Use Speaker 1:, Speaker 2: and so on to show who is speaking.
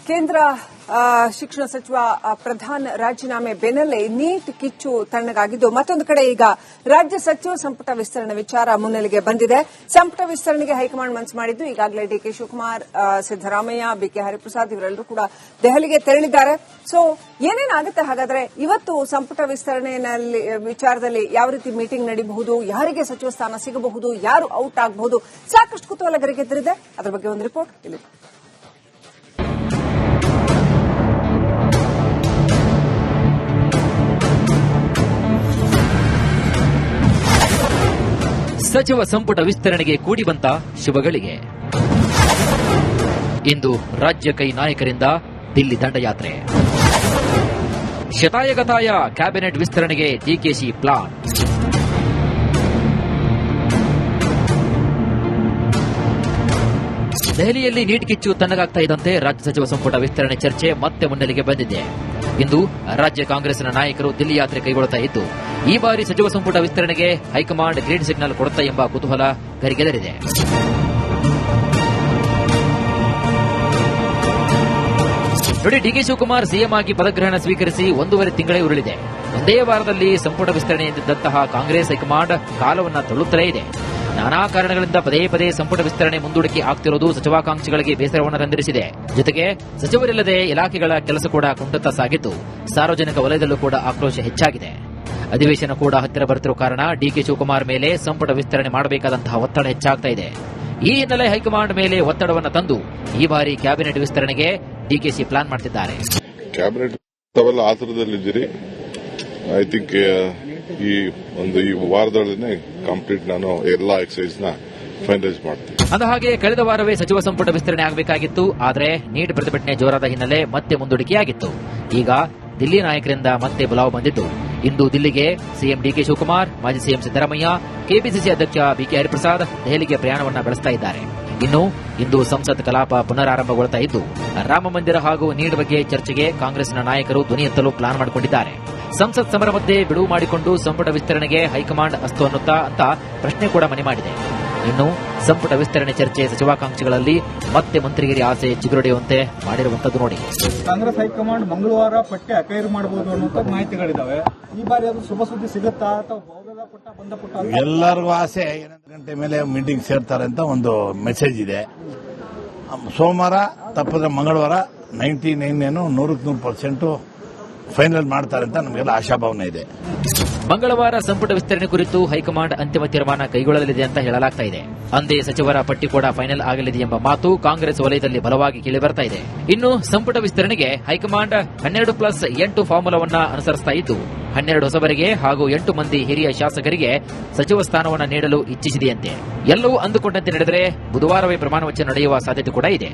Speaker 1: ಕೇಂದ್ರ ಶಿಕ್ಷಣ ಸಚಿವ ಪ್ರಧಾನ್ ರಾಜೀನಾಮೆ ಬೆನ್ನಲ್ಲೇ ನೀಟ್ ಕಿಚ್ಚು ತಣ್ಣಗಾಗಿದ್ದು ಮತ್ತೊಂದು ಕಡೆ ಈಗ ರಾಜ್ಯ ಸಚಿವ ಸಂಪುಟ ವಿಸ್ತರಣೆ ವಿಚಾರ ಮುನ್ನೆಲೆಗೆ ಬಂದಿದೆ. ಸಂಪುಟ ವಿಸ್ತರಣೆಗೆ ಹೈಕಮಾಂಡ್ ಮನಸ್ಸು ಮಾಡಿದ್ದು ಈಗಾಗಲೇ ಡಿಕೆ ಶಿವಕುಮಾರ್, ಸಿದ್ದರಾಮಯ್ಯ, ಬಿಕೆ ಹರಿಪ್ರಸಾದ್ ಇವರೆಲ್ಲರೂ ಕೂಡ ದೆಹಲಿಗೆ ತೆರಳಿದ್ದಾರೆ. ಸೊ ಏನೇನಾಗುತ್ತೆ ಹಾಗಾದ್ರೆ ಇವತ್ತು ಸಂಪುಟ ವಿಸ್ತರಣೆಯಲ್ಲಿ ವಿಚಾರದಲ್ಲಿ ಯಾವ ರೀತಿ ಮೀಟಿಂಗ್ ನಡೀಬಹುದು, ಯಾರಿಗೆ ಸಚಿವ ಸ್ಥಾನ ಸಿಗಬಹುದು, ಯಾರು ಔಟ್ ಆಗಬಹುದು, ಸಾಕಷ್ಟು ಕುತೂಹಲ ಗರಿಗೆದರಿದೆ. ಅದರ ಬಗ್ಗೆ ಒಂದು ರಿಪೋರ್ಟ್ ಇಲ್ಲಿ.
Speaker 2: ಸಚಿವ ಸಂಪುಟ ವಿಸ್ತರಣೆಗೆ ಕೂಡಿ ಬಂತ ಶುಭಗಳಿಗೆ. ಇಂದು ರಾಜ್ಯ ಕೈ ನಾಯಕರಿಂದ ದಿಲ್ಲಿ ದಂಡಯಾತ್ರೆ. ಶತಾಯಗತಾಯ ಕ್ಯಾಬಿನೆಟ್ ವಿಸ್ತರಣೆಗೆ ಡಿಕೆಶಿ ಪ್ಲಾನ್. ದೆಹಲಿಯಲ್ಲಿ ನೀಟ್ ಕಿಚ್ಚು ತಣ್ಣಗಾಗ್ತಾ ಇದ್ದಂತೆ ರಾಜ್ಯ ಸಚಿವ ಸಂಪುಟ ವಿಸ್ತರಣೆ ಚರ್ಚೆ ಮತ್ತೆ ಮುನ್ನೆಲೆಗೆ ಬಂದಿದೆ. ಇಂದು ರಾಜ್ಯ ಕಾಂಗ್ರೆಸ್ನ ನಾಯಕರು ದಿಲ್ಲಿ ಯಾತ್ರೆ ಕೈಗೊಳ್ಳುತ್ತಾ ಇದ್ದು, ಈ ಬಾರಿ ಸಚಿವ ಸಂಪುಟ ವಿಸ್ತರಣೆಗೆ ಹೈಕಮಾಂಡ್ ಗ್ರೀನ್ ಸಿಗ್ನಲ್ ಕೊಡುತ್ತಾ ಎಂಬ ಕುತೂಹಲ ಗರಿಗೆದರಿದೆ. ನೋಡಿ, ಡಿಕೆ ಶಿವಕುಮಾರ್ ಸಿಎಂ ಆಗಿ ಪದಗ್ರಹಣ ಸ್ವೀಕರಿಸಿ 1.5 ತಿಂಗಳೇ ಉರುಳಿದೆ. ಒಂದೇ ವಾರದಲ್ಲಿ ಸಂಪುಟ ವಿಸ್ತರಣೆ ಎಂದಿದ್ದಂತಹ ಕಾಂಗ್ರೆಸ್ ಹೈಕಮಾಂಡ್ ಕಾಲವನ್ನ ತಳ್ಳುತ್ತಲೇ ಇದೆ. ನಾನಾ ಕಾರಣಗಳಿಂದ ಪದೇ ಪದೇ ಸಂಪುಟ ವಿಸ್ತರಣೆ ಮುಂದೂಡಿಕೆ ಆಗ್ತಿರೋದು ಸಚಿವಾಕಾಂಕ್ಷಿಗಳಿಗೆ ಬೇಸರವನ್ನು ತಂದಿರಿಸಿದೆ. ಜೊತೆಗೆ ಸಚಿವರಿಲ್ಲದೆ ಇಲಾಖೆಗಳ ಕೆಲಸ ಕೂಡ ಕುಂಠಿತ ಸಾಗಿದ್ದು, ಸಾರ್ವಜನಿಕ ವಲಯದಲ್ಲೂ ಕೂಡ ಆಕ್ರೋಶ ಹೆಚ್ಚಾಗಿದೆ. ಅಧಿವೇಶನ ಕೂಡ ಹತ್ತಿರ ಬರುತ್ತಿರುವ ಕಾರಣ ಡಿಕೆ ಶಿವಕುಮಾರ್ ಮೇಲೆ ಸಂಪುಟ ವಿಸ್ತರಣೆ ಮಾಡಬೇಕಾದಂತಹ ಒತ್ತಡ ಹೆಚ್ಚಾಗ್ತಾ ಇದೆ. ಈ ಹಿನ್ನೆಲೆ ಹೈಕಮಾಂಡ್ ಮೇಲೆ ಒತ್ತಡವನ್ನು ತಂದು ಈ ಬಾರಿ ಕ್ಯಾಬಿನೆಟ್ ವಿಸ್ತರಣೆಗೆ ಡಿಕೆಶಿ ಪ್ಲಾನ್ ಮಾಡ್ತಿದ್ದಾರೆ.
Speaker 3: ಕ್ಯಾಬಿನೆಟ್ ಆತರದಲ್ಲಿದ್ದೀರಿ. ಐ ಥಿಂಕ್ ಈ ವಾರದೊಳಗೆ ಕಂಪ್ಲೀಟ್ ನಾನು ಎಲ್ಲಾ ಎಕ್ಸೈಸ್ ನ ಫೈನಲೈಸ್ ಮಾಡ್ತೀನಿ.
Speaker 2: ಅಂದಹಾಗೆ ಕಳೆದ ವಾರವೇ ಸಚಿವ ಸಂಪುಟ ವಿಸ್ತರಣೆ ಆಗಬೇಕಾಗಿತ್ತು. ಆದರೆ ನೀಟ್ ಪ್ರತಿಭಟನೆ ಜೋರಾದ ಹಿನ್ನೆಲೆ ಮತ್ತೆ ಮುಂದೂಡಿಕೆಯಾಗಿತ್ತು. ಈಗ ದಿಲ್ಲಿ ನಾಯಕರಿಂದ ಮತ್ತೆ ಬುಲಾವ್ ಬಂದಿದ್ದು, ಇಂದು ದಿಲ್ಲಿಗೆ ಸಿಎಂ ಡಿಕೆ ಶಿವಕುಮಾರ್, ಮಾಜಿ ಸಿಎಂ ಸಿದ್ದರಾಮಯ್ಯ, ಕೆಪಿಸಿಸಿ ಅಧ್ಯಕ್ಷ ಬಿಕೆ ಹರಿಪ್ರಸಾದ್ ದೆಹಲಿಗೆ ಪ್ರಯಾಣವನ್ನ ಬೆಳೆಸ್ತಾ ಇದ್ದಾರೆ. ಇನ್ನು ಇಂದು ಸಂಸತ್ ಕಲಾಪ ಪುನರಾರಂಭಗೊಳ್ತಾ ಇದ್ದು, ರಾಮ ಮಂದಿರ ಹಾಗೂ ನೀಟ್ ಬಗ್ಗೆ ಚರ್ಚೆಗೆ ಕಾಂಗ್ರೆಸ್ನ ನಾಯಕರು ಧ್ವನಿ ಎತ್ತಲು ಪ್ಲಾನ್ ಮಾಡಿಕೊಂಡಿದ್ದಾರೆ. ಸಂಸತ್ ಸಮರ ಮಧ್ಯೆ ಬಿಡುವು ಮಾಡಿಕೊಂಡು ಸಂಪುಟ ವಿಸ್ತರಣೆಗೆ ಹೈಕಮಾಂಡ್ ಅಸ್ತು ಅನ್ನುತ್ತಾ ಅಂತ ಪ್ರಶ್ನೆ ಕೂಡ ಮನೆ ಮಾಡಿದೆ. ಇನ್ನು ಸಂಪುಟ ವಿಸ್ತರಣೆ ಚರ್ಚೆ ಸಚಿವಾಕಾಂಕ್ಷಿಗಳಲ್ಲಿ ಮತ್ತೆ ಮಂತ್ರಿಗಿರಿ ಆಸೆ ಚಿಗುರೊಡೆಯುವಂತೆ ಮಾಡಿರುವಂತದ್ದು ನೋಡಿ.
Speaker 4: ಕಾಂಗ್ರೆಸ್ ಹೈಕಮಾಂಡ್ ಮಂಗಳವಾರ ಪಟ್ಟಿ ಅಕೈರು ಮಾಡಬಹುದು ಅನ್ನುವಂತ ಮಾಹಿತಿಗಳಿದಾವೆ. ಈ ಬಾರಿ ಅದು ಶುಭ ಸುದ್ದಿ ಸಿಗುತ್ತಾ ಅಥವಾ
Speaker 5: ಎಲ್ಲರಿಗೂ ಆಸೆ 8 ಗಂಟೆ ಮೇಲೆ ಮೀಟಿಂಗ್ ಸೇರ್ತಾರೆ ಅಂತ ಒಂದು ಮೆಸೇಜ್ ಇದೆ. ಸೋಮವಾರ ತಪ್ಪದ್ರೆ ಮಂಗಳವಾರ 100% ಫೈನಲ್ ಮಾಡ್ತಾರೆ ಅಂತ ನಮಗೆಲ್ಲ ಆಶಾಭಾವನೆ ಇದೆ.
Speaker 2: ಮಂಗಳವಾರ ಸಂಪುಟ ವಿಸ್ತರಣೆ ಕುರಿತು ಹೈಕಮಾಂಡ್ ಅಂತಿಮ ತೀರ್ಮಾನ ಕೈಗೊಳ್ಳಲಿದೆ ಅಂತ ಹೇಳಲಾಗ್ತಾ ಇದೆ. ಅಂದೇ ಸಚಿವರ ಪಟ್ಟಿ ಕೂಡ ಫೈನಲ್ ಆಗಲಿದೆ ಎಂಬ ಮಾತು ಕಾಂಗ್ರೆಸ್ ವಲಯದಲ್ಲಿ ಬಲವಾಗಿ ಕೇಳಿಬರ್ತಾ ಇದೆ. ಇನ್ನು ಸಂಪುಟ ವಿಸ್ತರಣೆಗೆ ಹೈಕಮಾಂಡ್ 12+8 ಫಾರ್ಮುಲಾವನ್ನ ಅನುಸರಿಸ್ತಾ ಇದ್ದು, 12 ಹೊಸಬರಿಗೆ ಹಾಗೂ 8 ಮಂದಿ ಹಿರಿಯ ಶಾಸಕರಿಗೆ ಸಚಿವ ಸ್ಥಾನವನ್ನು ನೀಡಲು ಇಚ್ಛಿಸಿದೆಯಂತೆ. ಎಲ್ಲವೂ ಅಂದುಕೊಂಡಂತೆ ನಡೆದರೆ ಬುಧವಾರವೇ ಪ್ರಮಾಣ ವಚನ ನಡೆಯುವ ಸಾಧ್ಯತೆ ಕೂಡ ಇದೆ.